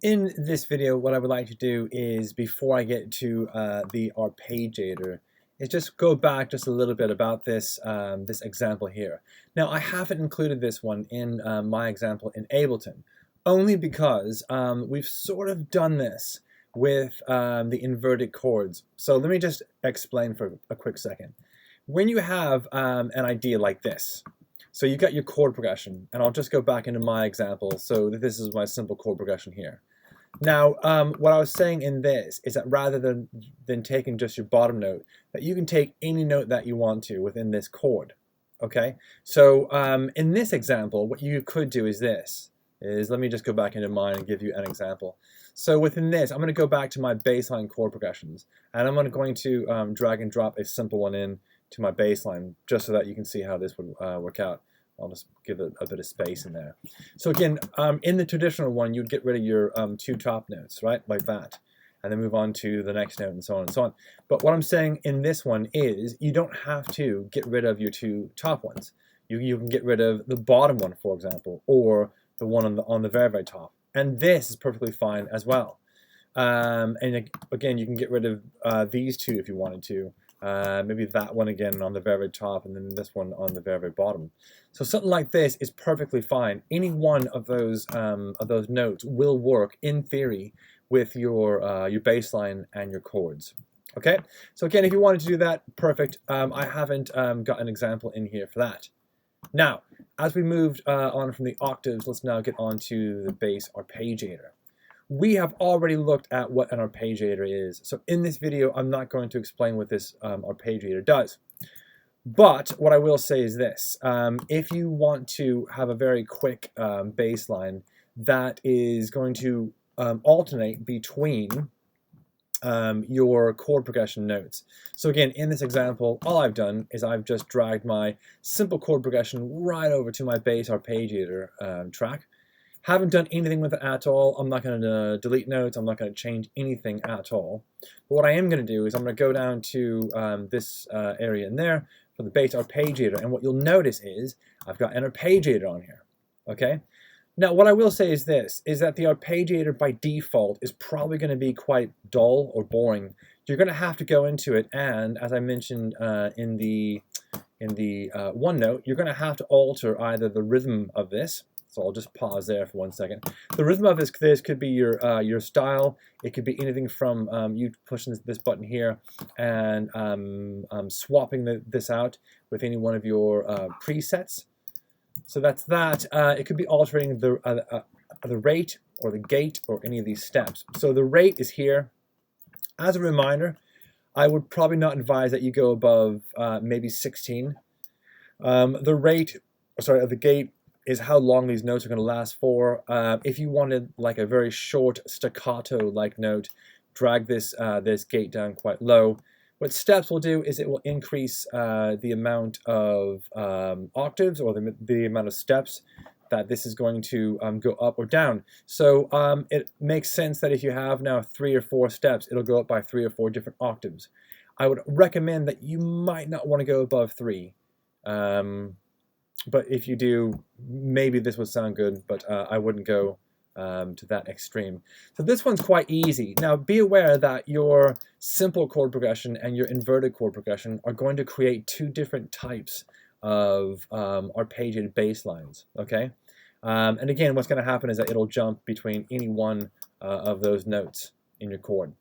In this video, what I would like to do is, before I get to the Arpeggiator, is just go back just a little bit about this this example here. Now, I haven't included this one in my example in Ableton, only because we've sort of done this with the inverted chords. So let me just explain for a quick second. When you have an idea like this, so you got your chord progression, and I'll just go back into my example. So this is my simple chord progression here. Now, what I was saying in this is that rather than taking just your bottom note, that you can take any note that you want to within this chord. Okay, so in this example, what you could do is this. Let me just go back into mine and give you an example. So within this, I'm going to go back to my baseline chord progressions, and I'm going to drag and drop a simple one in to my baseline, just so that you can see how this would work out. I'll just give it a bit of space in there. So again, in the traditional one, you'd get rid of your two top notes, right, like that, and then move on to the next note and so on and so on. But what I'm saying in this one is you don't have to get rid of your two top ones. You can get rid of the bottom one, for example, or the one on the very, very top. And this is perfectly fine as well. And again, you can get rid of these two if you wanted to. Maybe that one again on the very top, and then this one on the very, very bottom. So something like this is perfectly fine. Any one of those notes will work in theory with your baseline and your chords. Okay. So again, if you wanted to do that, perfect. I haven't got an example in here for that. Now, as we moved on from the octaves, let's now get on to the bass arpeggiator. We have already looked at what an arpeggiator is. So in this video, I'm not going to explain what this arpeggiator does. But what I will say is this. If you want to have a very quick bass line that is going to alternate between your chord progression notes. So again, in this example, all I've done is I've just dragged my simple chord progression right over to my bass arpeggiator track. Haven't done anything with it at all. I'm not going to delete notes. I'm not going to change anything at all. But what I am going to do is I'm going to go down to this area in there for the bass arpeggiator. And what you'll notice is I've got an arpeggiator on here. Okay. Now, what I will say is this, is that the arpeggiator by default is probably going to be quite dull or boring. You're going to have to go into it, and as I mentioned in the one note, you're going to have to alter either the rhythm of this. So I'll just pause there for 1 second. The rhythm of this could be your style. It could be anything from you pushing this button here and swapping this out with any one of your presets. So that's that. It could be altering the rate or the gate or any of these steps. So the rate is here. As a reminder, I would probably not advise that you go above maybe 16. The gate is how long these notes are going to last for. If you wanted like a very short staccato-like note, drag this gate down quite low. What steps will do is it will increase the amount of octaves, or the amount of steps that this is going to go up or down. So it makes sense that if you have now 3 or 4 steps, it'll go up by 3 or 4 different octaves. I would recommend that you might not want to go above 3. But if you do, maybe this would sound good, but I wouldn't go to that extreme. So this one's quite easy. Now be aware that your simple chord progression and your inverted chord progression are going to create 2 different types of arpeggiated bass lines, okay? And again, what's going to happen is that it'll jump between any one of those notes in your chord.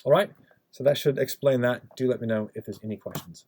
All right, so that should explain that. Do let me know if there's any questions.